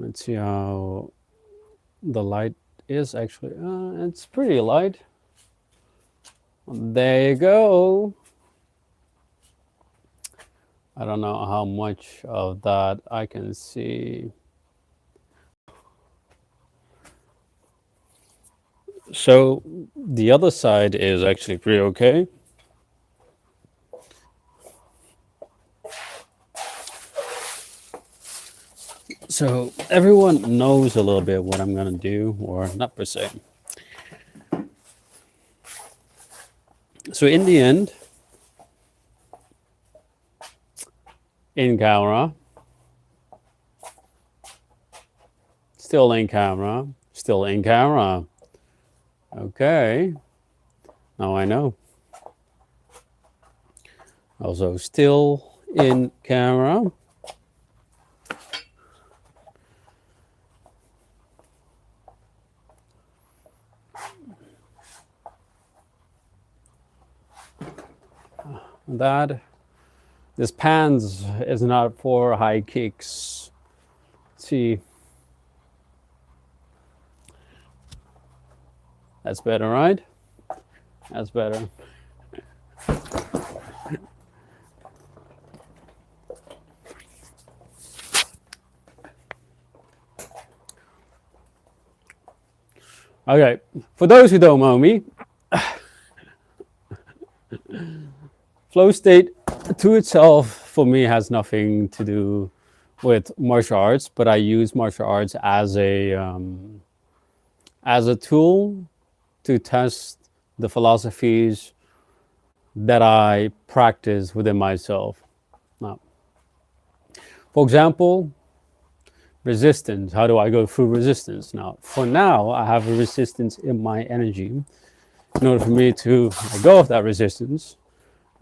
Let's see how the light is actually. It's pretty light. There you go. I don't know how much of that I can see. So the other side is actually pretty okay. So everyone knows a little bit what I'm gonna do, or not per se. So in the end, in camera, still in camera, still in camera. Okay, now I know. Also still in camera. That this pants is not for high kicks. Let's see, that's better, right? That's better. Okay, for those who don't know me, flow state to itself for me has nothing to do with martial arts, but I use martial arts as a tool to test the philosophies that I practice within myself. Now, for example, resistance. How do I go through resistance? Now, for now, I have a resistance in my energy. In order for me to let go of that resistance,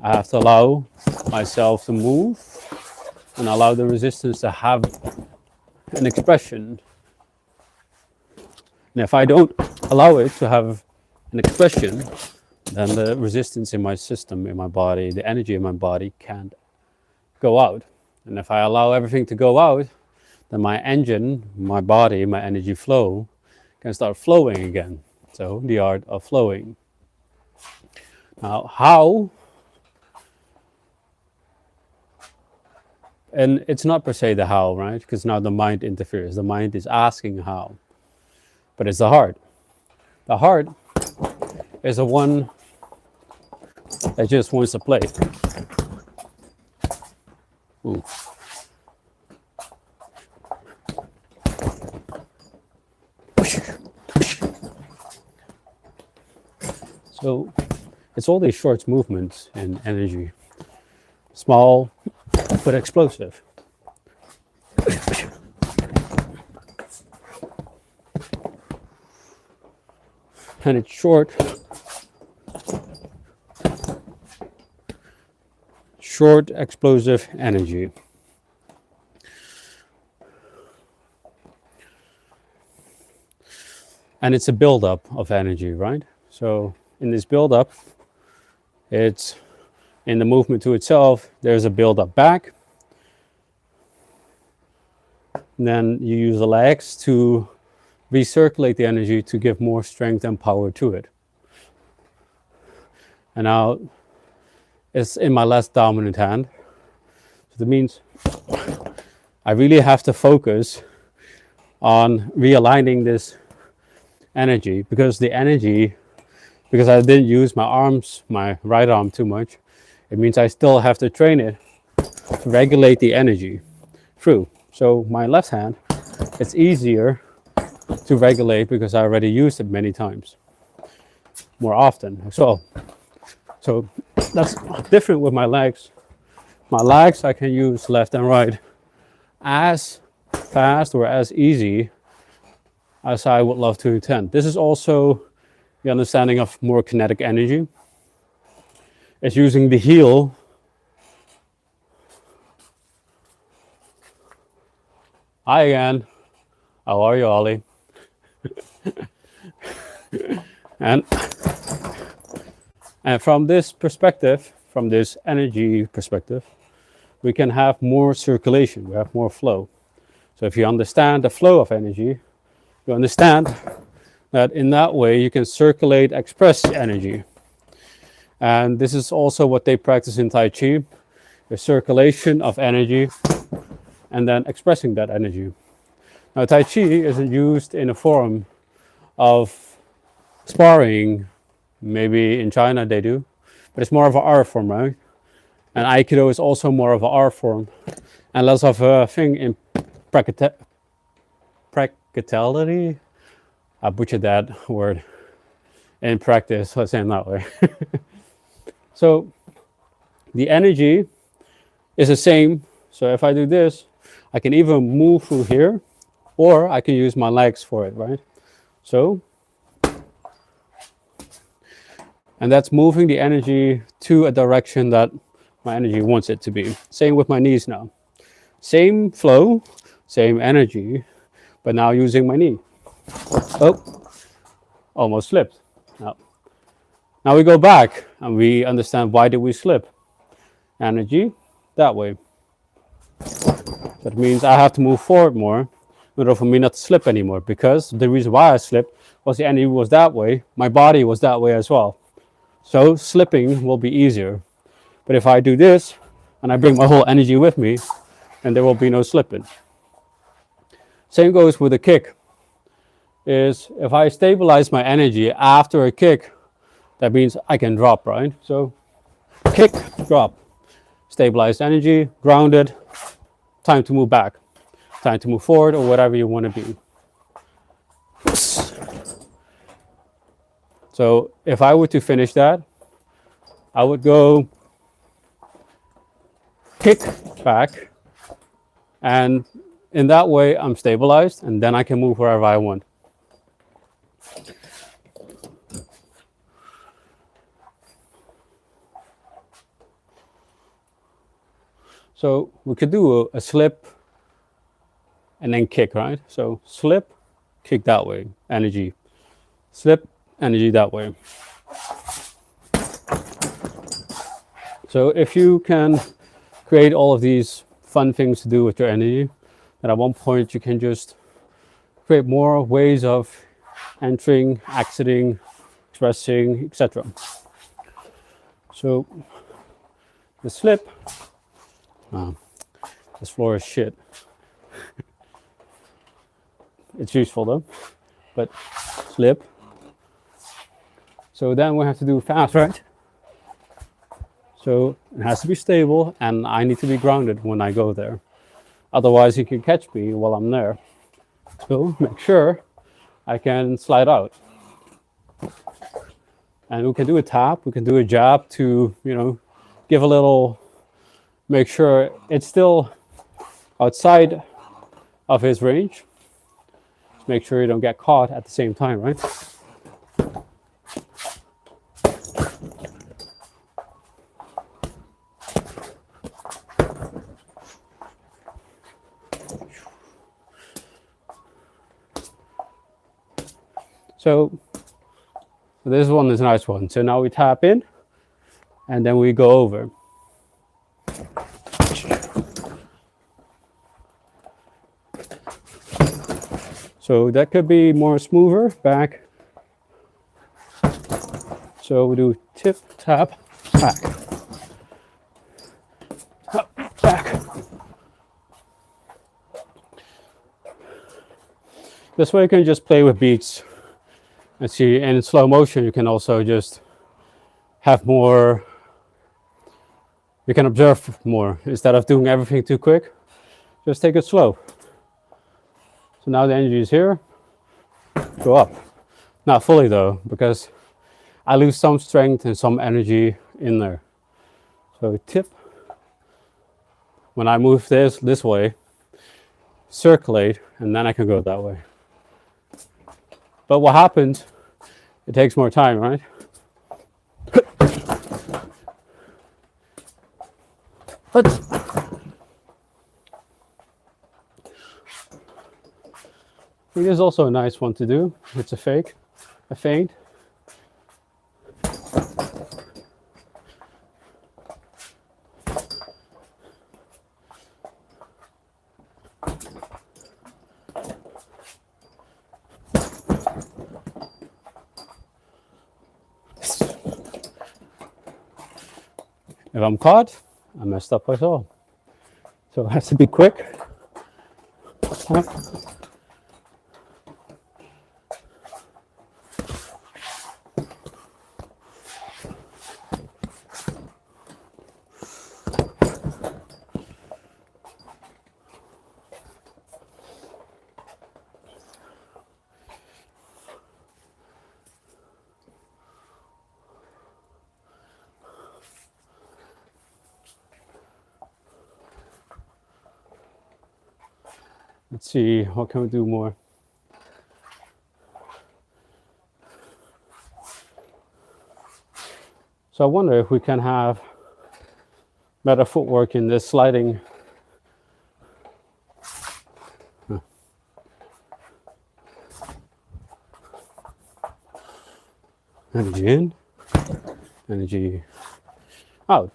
I have to allow myself to move and allow the resistance to have an expression. And if I don't allow it to have an expression, then the resistance in my system, in my body, the energy in my body can't go out. And if I allow everything to go out, then my engine, my body, my energy flow can start flowing again. So the art of flowing. Now, how? And it's not per se the how, right? Because now the mind interferes. The mind is asking how. But it's the heart. The heart is the one that just wants to play. Ooh. So it's all these short movements in energy. Small but explosive. And it's short, explosive energy. And it's a buildup of energy, right? So in this buildup, it's in the movement to itself, there's a buildup back. And then you use the legs to recirculate the energy to give more strength and power to it. And now it's in my less dominant hand. So that means I really have to focus on realigning this energy, because the energy, because I didn't use my arms, my right arm too much, it means I still have to train it to regulate the energy through. So my left hand, it's easier to regulate because I already used it many times, more often. So that's different with my legs. My legs, I can use left and right as fast or as easy as I would love to intend. This is also the understanding of more kinetic energy. It's using the heel Hi again. How are you, Ollie? and and from this perspective, from this energy perspective, we can have more circulation, we have more flow. So if you understand the flow of energy, you understand that in that way you can circulate, express energy. And this is also what they practice in Tai Chi, the circulation of energy and then expressing that energy. Now, Tai Chi isn't used in a form of sparring. Maybe in China they do, but it's more of an art form, right? And Aikido is also more of an art form and less of a thing in practicality. I butchered that word. In practice, let's say it that way. So the energy is the same. So if I do this, I can even move through here, or I can use my legs for it, right? So, and that's moving the energy to a direction that my energy wants it to be. Same with my knees now. Same flow, same energy, but now using my knee. Oh, almost slipped. Now we go back and we understand why did we slip. Energy, that way. That means I have to move forward more in order for me not to slip anymore, because the reason why I slipped was the energy was that way, my body was that way as well. So slipping will be easier. But if I do this and I bring my whole energy with me, then there will be no slipping. Same goes with a kick. Is if I stabilize my energy after a kick, that means I can drop, right? So kick, drop. Stabilized energy, grounded, time to move back, time to move forward, or whatever you want to be. So if I were to finish that, I would go kick back, and in that way I'm stabilized, and then I can move wherever I want. So we could do a slip and then kick, right? So slip, kick that way, energy. Slip, energy that way. So if you can create all of these fun things to do with your energy, then at one point you can just create more ways of entering, exiting, expressing, etc. So the slip, this floor is shit. It's useful though, but slip. So then we have to do fast, right? So it has to be stable, and I need to be grounded when I go there. Otherwise, you can catch me while I'm there. So make sure I can slide out. And we can do a tap, we can do a jab to, give a little, make sure it's still outside of his range. Make sure you don't get caught at the same time, right? So this one is a nice one. So now we tap in and then we go over. So that could be more smoother back. So we do tip, tap, back. Tap, back. This way you can just play with beats. And see, and in slow motion you can also just have more, you can observe more. Instead of doing everything too quick, just take it slow. So now the energy is here, go up. Not fully though, because I lose some strength and some energy in there. So tip, when I move this way, circulate, and then I can go that way. But what happens, it takes more time, right? It is also a nice one to do. It's a feint. If I'm caught, I messed up as well. So it has to be quick. Let's see, what can we do more? So I wonder if we can have better footwork in this sliding. Energy in, energy out.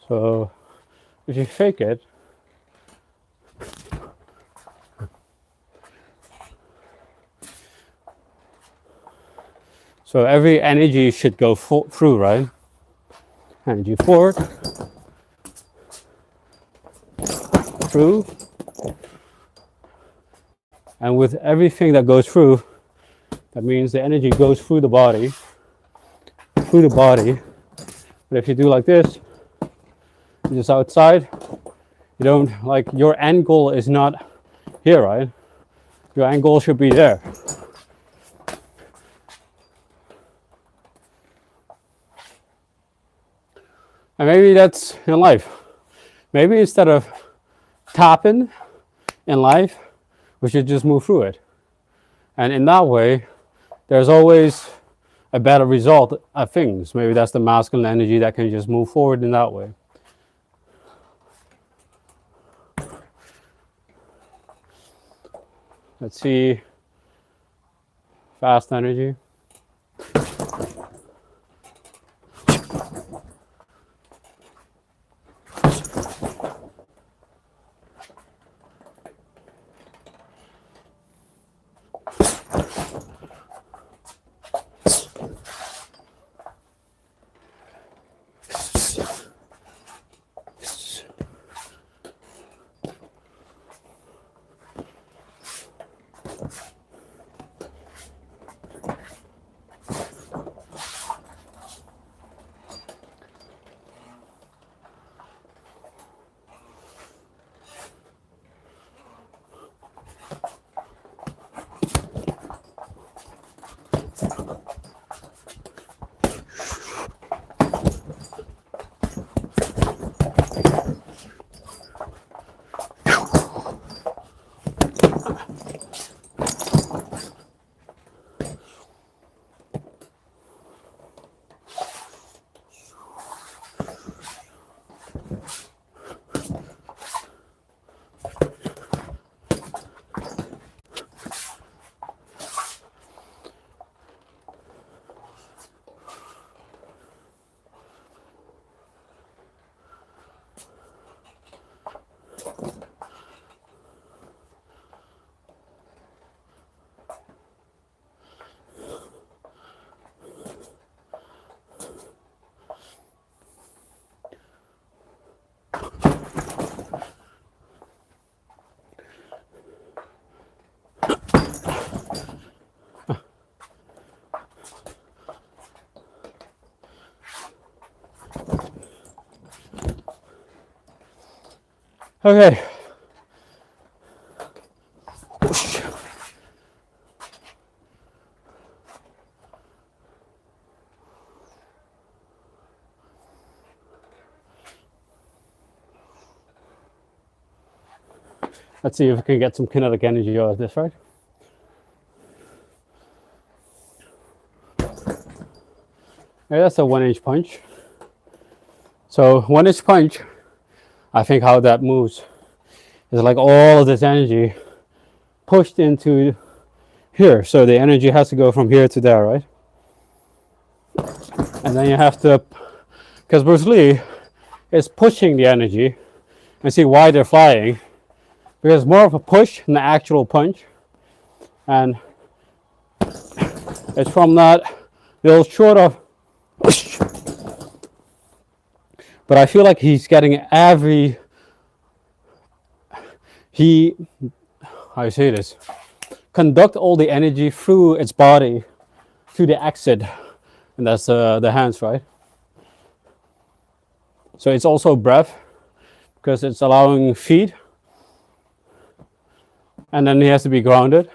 So if you fake it, so every energy should go through, right? Energy forward, through, and with everything that goes through, that means the energy goes through the body, But if you do like this, just outside, you don't, like, your end goal is not here, right? Your end goal should be there. And maybe that's in life. Maybe instead of tapping in life, we should just move through it. And in that way, there's always a better result of things. Maybe that's the masculine energy that can just move forward in that way. Let's see, fast energy. Okay. Let's see if we can get some kinetic energy out of this, right? Yeah, that's a 1-inch punch. So 1-inch punch, I think how that moves is like all of this energy pushed into here. So the energy has to go from here to there, right? And then you have to, because Bruce Lee is pushing the energy, and see why they're flying, because it's more of a push than the actual punch. And it's from that little short of, but I feel like he's getting how you say this, conduct all the energy through its body to the exit, and that's the hands, right? So it's also breath, because it's allowing feet, and then he has to be grounded.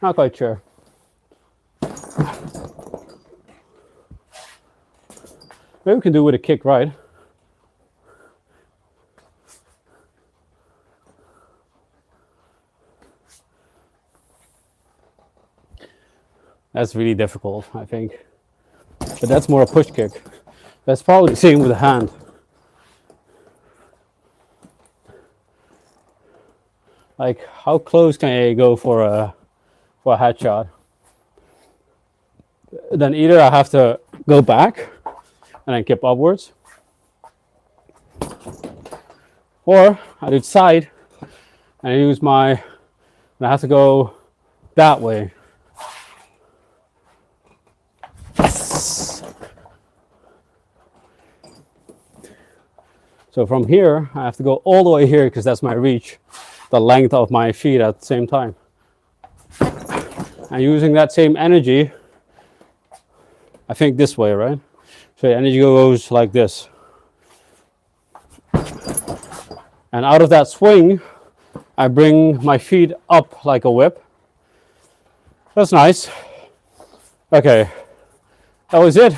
Not quite sure. Maybe we can do it with a kick, right? That's really difficult, I think. But that's more a push kick. That's probably the same with the hand. Like, how close can I go for a headshot? Then either I have to go back and then kick upwards, or I do side and I use and I have to go that way. So from here, I have to go all the way here because that's my reach, the length of my feet at the same time. And using that same energy, I think this way, right? So the energy goes like this. And out of that swing, I bring my feet up like a whip. That's nice. Okay, that was it.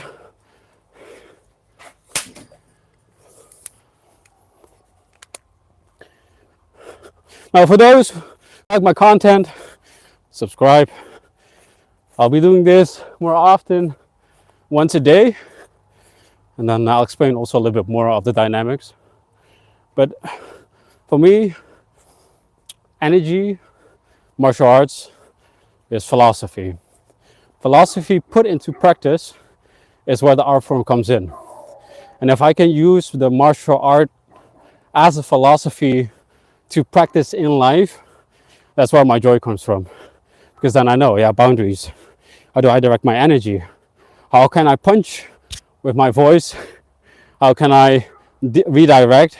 Now for those who like my content, subscribe. I'll be doing this more often, once a day, and then I'll explain also a little bit more of the dynamics. But for me, energy, martial arts is philosophy. Philosophy put into practice is where the art form comes in. And if I can use the martial art as a philosophy to practice in life, that's where my joy comes from. Because then I know, boundaries. How do I direct my energy? How can I punch with my voice? How can I redirect?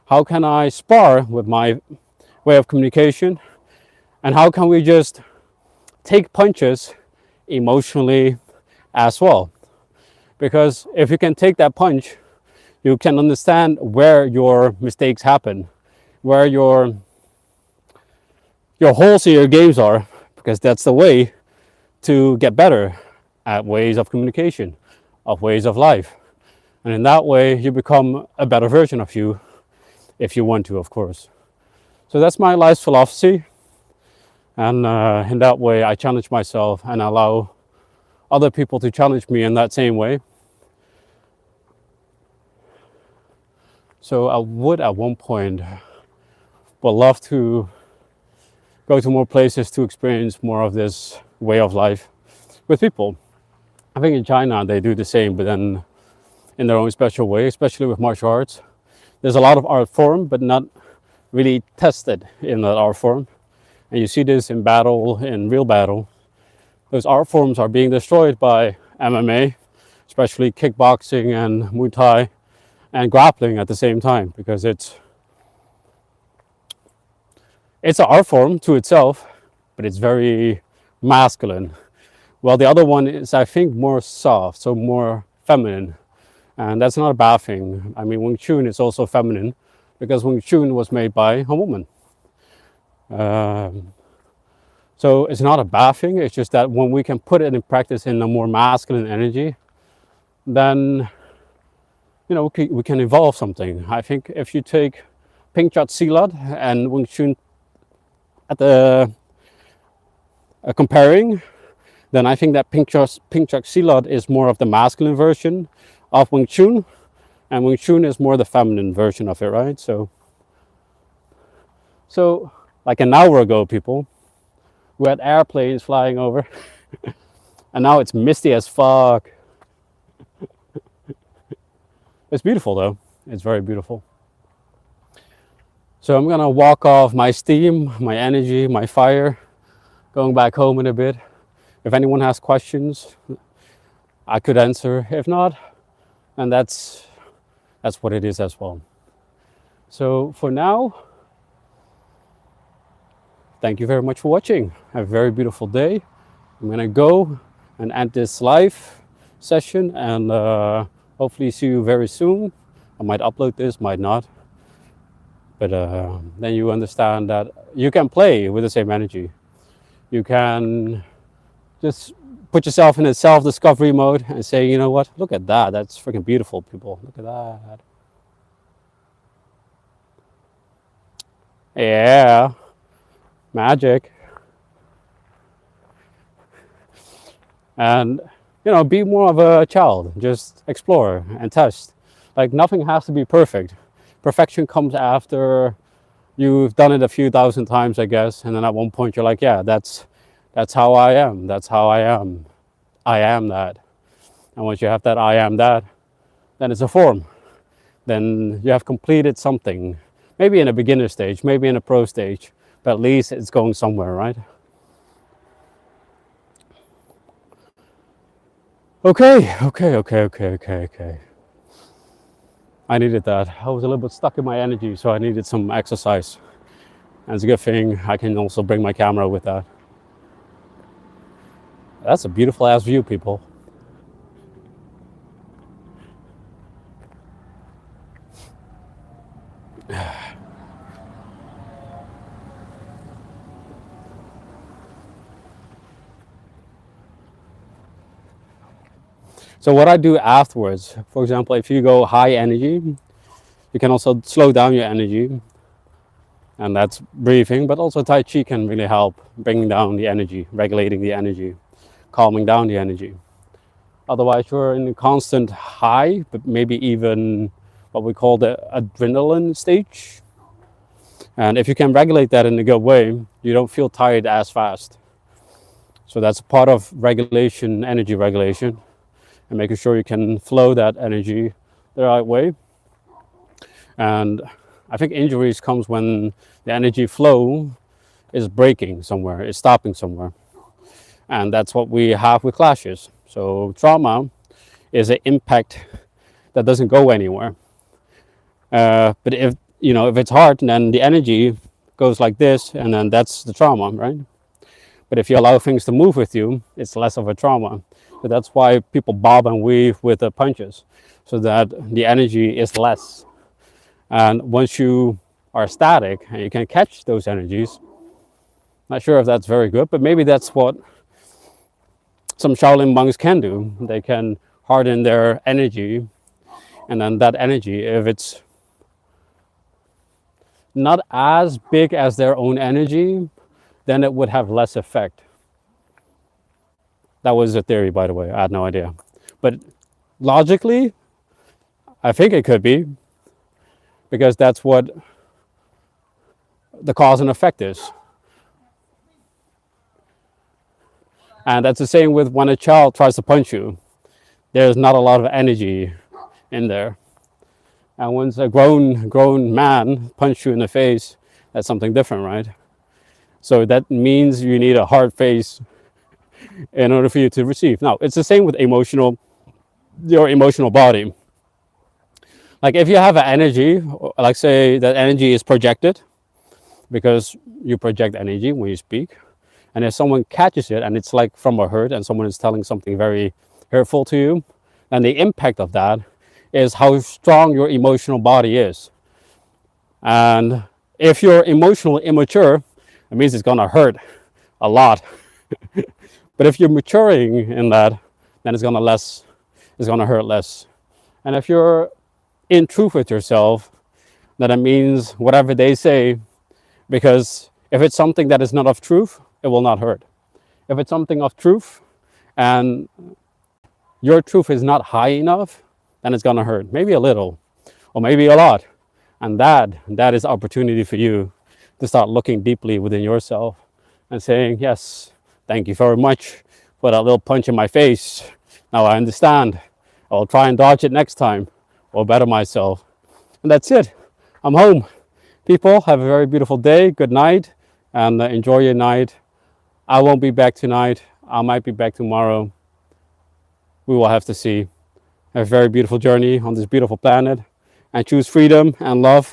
How can I spar with my way of communication? And how can we just take punches emotionally as well? Because if you can take that punch, you can understand where your mistakes happen, where your holes in your games are, because that's the way to get better at ways of communication, of ways of life. And in that way, you become a better version of you, if you want to, of course. So that's my life philosophy. And in that way, I challenge myself and allow other people to challenge me in that same way. So I would at one point love to go to more places to experience more of this way of life with people. I think in China they do the same, but then in their own special way, especially with martial arts. There's a lot of art form, but not really tested in that art form. And you see this in battle, in real battle. Those art forms are being destroyed by MMA, especially kickboxing and Muay Thai and grappling at the same time, because it's an art form to itself, but it's very masculine. Well, the other one is, I think, more soft, so more feminine. And that's not a bad thing. I mean, Wing Chun is also feminine, because Wing Chun was made by a woman. So it's not a bad thing. It's just that when we can put it in practice in a more masculine energy, then we can evolve something. I think if you take Ping Chat Silat and Wing Chun at the comparing, then I think that Ping Chat Silat is more of the masculine version of Wing Chun, and Wing Chun is more the feminine version of it, right? So like an hour ago, people, we had airplanes flying over, and now it's misty as fuck. It's beautiful though. It's very beautiful. So I'm gonna walk off my steam, my energy, my fire, going back home in a bit. If anyone has questions, I could answer. If not, and that's what it is as well. So for now, thank you very much for watching. Have a very beautiful day. I'm gonna go and end this live session, and hopefully see you very soon. I might upload this, might not. But then you understand that you can play with the same energy. You can just put yourself in a self-discovery mode and say, you know what, look at that. That's freaking beautiful, people. Look at that. Yeah, magic. And be more of a child. Just explore and test. Like, nothing has to be perfect. Perfection comes after you've done it a few thousand times, I guess, and then at one point you're like, yeah, that's how I am. That's how I am. I am that. And once you have that I am that, then it's a form. Then you have completed something. Maybe in a beginner stage, maybe in a pro stage, but at least it's going somewhere, right? Okay. I needed that. I was a little bit stuck in my energy, so I needed some exercise. And it's a good thing I can also bring my camera with that. That's a beautiful ass view, people. So what I do afterwards, for example, if you go high energy, you can also slow down your energy, and that's breathing, but also Tai Chi can really help bringing down the energy, regulating the energy, calming down the energy. Otherwise, you're in a constant high, but maybe even what we call the adrenaline stage. And if you can regulate that in a good way, you don't feel tired as fast. So that's part of regulation, energy regulation, and making sure you can flow that energy the right way. And I think injuries comes when the energy flow is breaking somewhere, is stopping somewhere. And that's what we have with clashes. So trauma is an impact that doesn't go anywhere. But if it's hard, then the energy goes like this, and then that's the trauma, right? But if you allow things to move with you, it's less of a trauma. So that's why people bob and weave with the punches, so that the energy is less. And once you are static and you can catch those energies, not sure if that's very good, but maybe that's what some Shaolin monks can do. They can harden their energy, and then that energy, if it's not as big as their own energy, then it would have less effect. That was a theory, by the way. I had no idea. But logically, I think it could be, because that's what the cause and effect is. And that's the same with when a child tries to punch you. There's not a lot of energy in there. And once a grown man punches you in the face, that's something different, right? So that means you need a hard face in order for you to receive. Now, it's the same with your emotional body. Like, if you have an energy, like say that energy is projected, because you project energy when you speak, and if someone catches it and it's like from a hurt and someone is telling something very hurtful to you, then the impact of that is how strong your emotional body is. And if you're emotionally immature, it means it's gonna hurt a lot. But if you're maturing in that, then it's gonna hurt less. And if you're in truth with yourself, then it means whatever they say, because if it's something that is not of truth, it will not hurt. If it's something of truth and your truth is not high enough, then it's gonna hurt. Maybe a little, or maybe a lot. And that is opportunity for you to start looking deeply within yourself and saying, yes, thank you very much for that little punch in my face. Now I understand. I'll try and dodge it next time or better myself. And that's it. I'm home. People, have a very beautiful day. Good night, and enjoy your night. I won't be back tonight. I might be back tomorrow. We will have to see. Have a very beautiful journey on this beautiful planet, and choose freedom and love